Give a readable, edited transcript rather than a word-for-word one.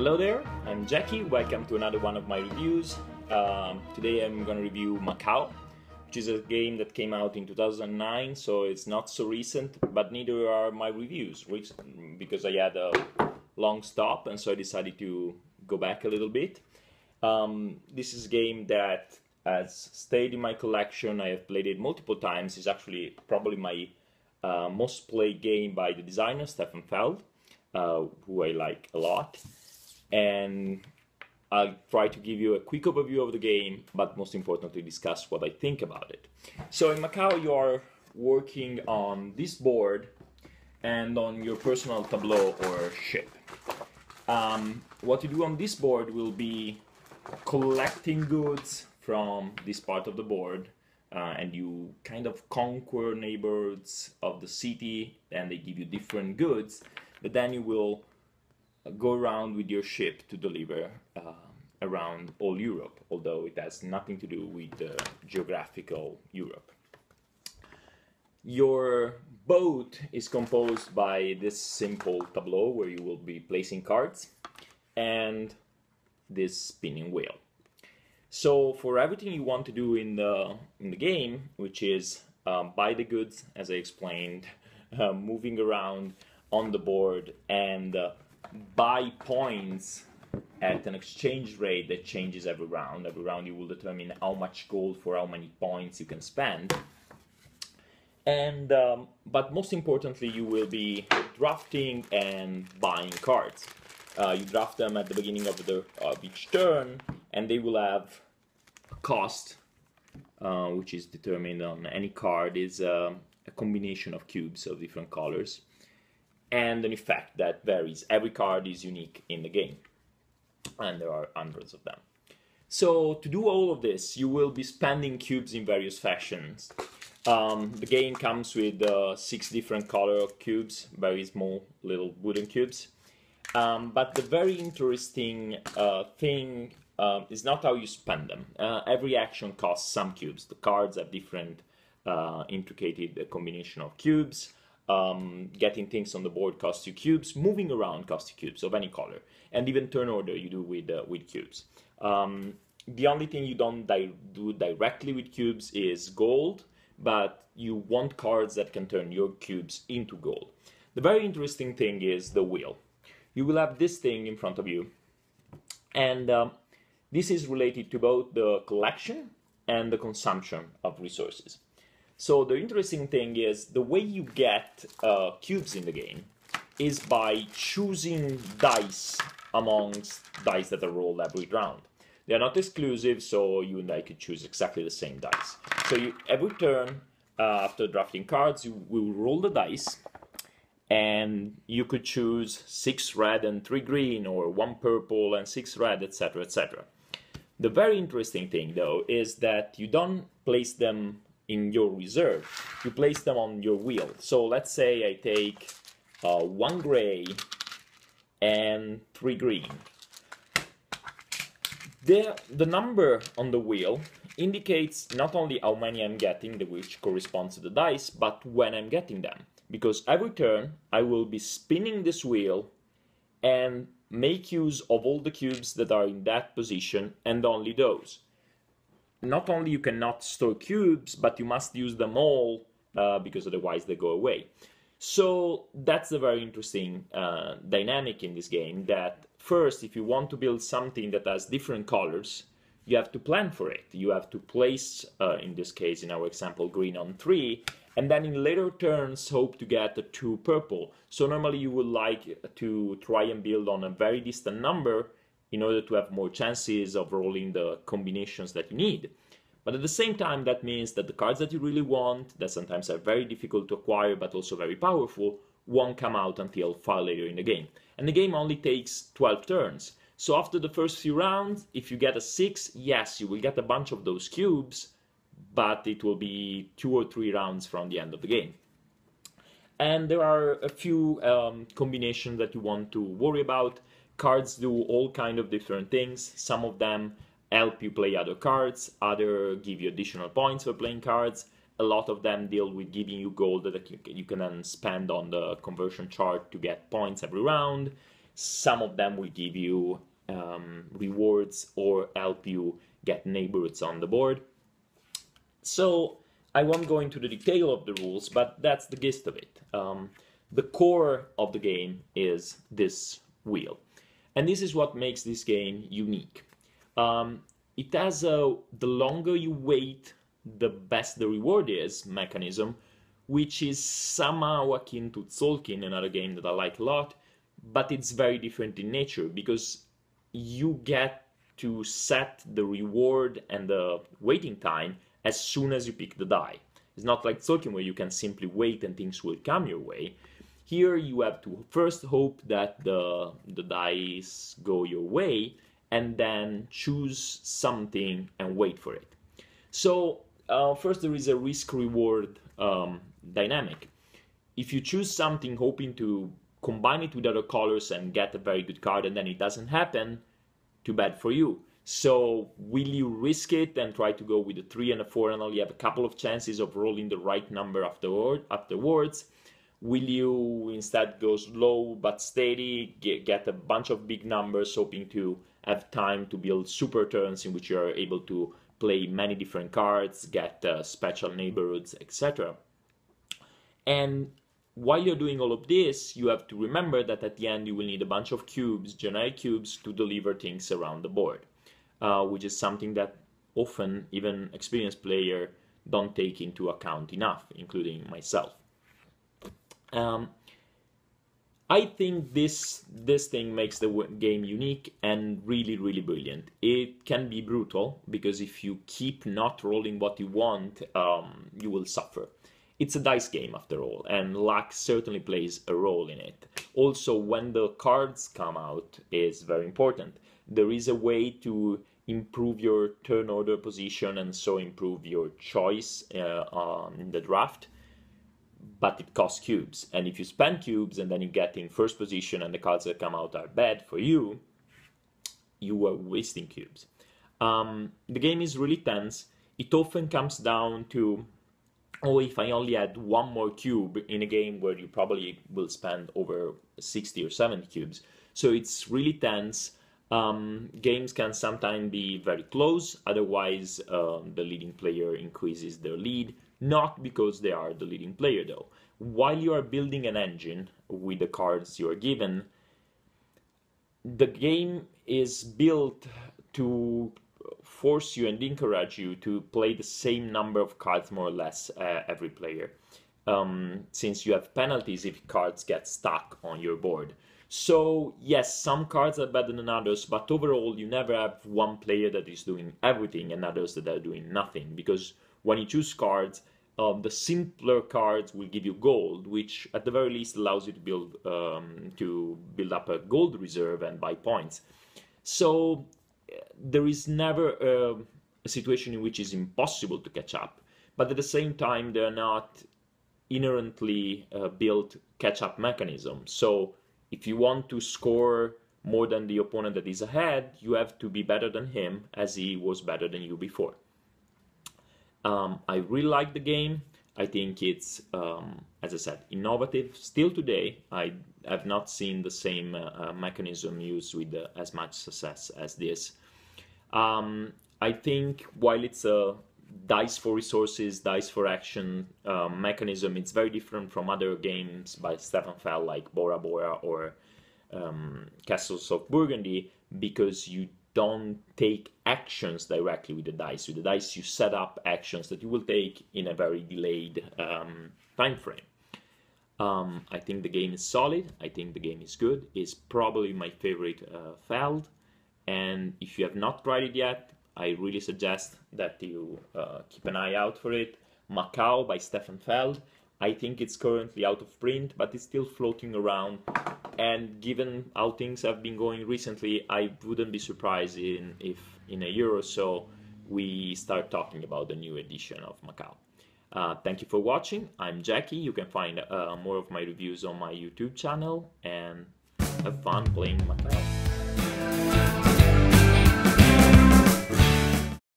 Hello there, I'm Geki. Welcome to another one of my reviews. Today I'm going to review Macao, which is a game that came out in 2009, so it's not so recent, but neither are my reviews, because I had a long stop and so I decided to go back a little bit. This is a game that has stayed in my collection. I have played it multiple times. It's actually probably my most played game by the designer, Stefan Feld, who I like a lot. And I'll try to give you a quick overview of the game, but most importantly discuss what I think about it. So in Macao you are working on this board and on your personal tableau or ship. What you do on this board will be collecting goods from this part of the board, and you kind of conquer neighborhoods of the city and they give you different goods, but then you will go around with your ship to deliver around all Europe, although it has nothing to do with geographical Europe. Your boat is composed by this simple tableau where you will be placing cards and this spinning wheel. So for everything you want to do in the game, which is buy the goods, as I explained, moving around on the board and buy points at an exchange rate that changes every round. Every round you will determine how much gold for how many points you can spend. And but most importantly, you will be drafting and buying cards. You draft them at the beginning of each turn, and they will have a cost, which is determined on any card. Is a combination of cubes of different colors, and an effect that varies. Every card is unique in the game, and there are hundreds of them. So to do all of this, you will be spending cubes in various fashions. The game comes with 6 different color cubes, very small little wooden cubes. But the very interesting thing is not how you spend them. Every action costs some cubes. The cards have different intricate combination of cubes. Getting things on the board costs you cubes. Moving around costs you cubes of any color. And even turn order you do with cubes. The only thing you don't do directly with cubes is gold, but you want cards that can turn your cubes into gold. The very interesting thing is the wheel. You will have this thing in front of you, and this is related to both the collection and the consumption of resources. So the interesting thing is the way you get cubes in the game is by choosing dice amongst dice that are rolled every round. They are not exclusive, so you and I could choose exactly the same dice. So every turn, after drafting cards, you will roll the dice, and you could choose 6 red and 3 green, or 1 purple and 6 red, etc., etc. The very interesting thing, though, is that you don't place them in your reserve. You place them on your wheel. So let's say I take 1 gray and 3 green. The number on the wheel indicates not only how many I'm getting, which corresponds to the dice, but when I'm getting them. Because every turn I will be spinning this wheel and make use of all the cubes that are in that position, and only those. Not only you cannot store cubes, but you must use them all, because otherwise they go away. So that's the very interesting dynamic in this game, that first, if you want to build something that has different colors, you have to plan for it. You have to place, in this case, in our example, green on 3, and then in later turns hope to get a 2 purple. So normally you would like to try and build on a very distant number in order to have more chances of rolling the combinations that you need. But at the same time, that means that the cards that you really want, that sometimes are very difficult to acquire but also very powerful, won't come out until far later in the game. And the game only takes 12 turns. So after the first few rounds, if you get a 6, yes, you will get a bunch of those cubes, but it will be 2 or 3 rounds from the end of the game. And there are a few combinations that you want to worry about. Cards do all kind of different things. Some of them help you play other cards, others give you additional points for playing cards. A lot of them deal with giving you gold that you can then spend on the conversion chart to get points every round. Some of them will give you rewards or help you get neighborhoods on the board. So I won't go into the detail of the rules, but that's the gist of it. The core of the game is this wheel. And this is what makes this game unique. It has the longer you wait, the best the reward is mechanism, which is somehow akin to Tzolk'in, another game that I like a lot, but it's very different in nature because you get to set the reward and the waiting time as soon as you pick the die. It's not like Tzolk'in where you can simply wait and things will come your way. Here you have to first hope that the dice go your way and then choose something and wait for it. So first there is a risk-reward dynamic. If you choose something hoping to combine it with other colors and get a very good card and then it doesn't happen, too bad for you. So will you risk it and try to go with a 3 and a 4 and only have a couple of chances of rolling the right number afterwards? Will you instead go slow but steady, get a bunch of big numbers, hoping to have time to build super turns in which you are able to play many different cards, get special neighborhoods, etc. And while you're doing all of this, you have to remember that at the end you will need a bunch of cubes, generic cubes, to deliver things around the board, which is something that often even experienced players don't take into account enough, including myself. I think this thing makes the game unique and really, really brilliant. It can be brutal, because if you keep not rolling what you want, you will suffer. It's a dice game after all, and luck certainly plays a role in it. Also, when the cards come out is very important. There is a way to improve your turn order position and so improve your choice in the draft, but it costs cubes. And if you spend cubes and then you get in first position and the cards that come out are bad for you, you are wasting cubes. The game is really tense. It often comes down to, oh, if I only had one more cube in a game where you probably will spend over 60 or 70 cubes. So it's really tense. Games can sometimes be very close, otherwise the leading player increases their lead, not because they are the leading player though. While you are building an engine with the cards you are given, the game is built to force you and encourage you to play the same number of cards more or less every player, since you have penalties if cards get stuck on your board. So yes, some cards are better than others, but overall you never have one player that is doing everything and others that are doing nothing, because when you choose cards, the simpler cards will give you gold, which at the very least allows you to build up a gold reserve and buy points. So there is never a situation in which it's impossible to catch up, but at the same time they're not inherently built catch-up mechanisms. So if you want to score more than the opponent that is ahead, you have to be better than him as he was better than you before. I really like the game. I think it's, as I said, innovative. Still today, I have not seen the same mechanism used with as much success as this. I think while it's a dice for resources, dice for action mechanism, it's very different from other games by Stefan Feld like Bora Bora or Castles of Burgundy, because you don't take actions directly with the dice. With the dice you set up actions that you will take in a very delayed time frame. I think the game is solid. I think the game is good. It's probably my favorite Feld, and if you have not tried it yet, I really suggest that you keep an eye out for it. Macao by Stefan Feld. I think it's currently out of print, but it's still floating around. And given how things have been going recently, I wouldn't be surprised if in a year or so we start talking about the new edition of Macao. Thank you for watching. I'm Geki. You can find more of my reviews on my YouTube channel, and have fun playing Macao.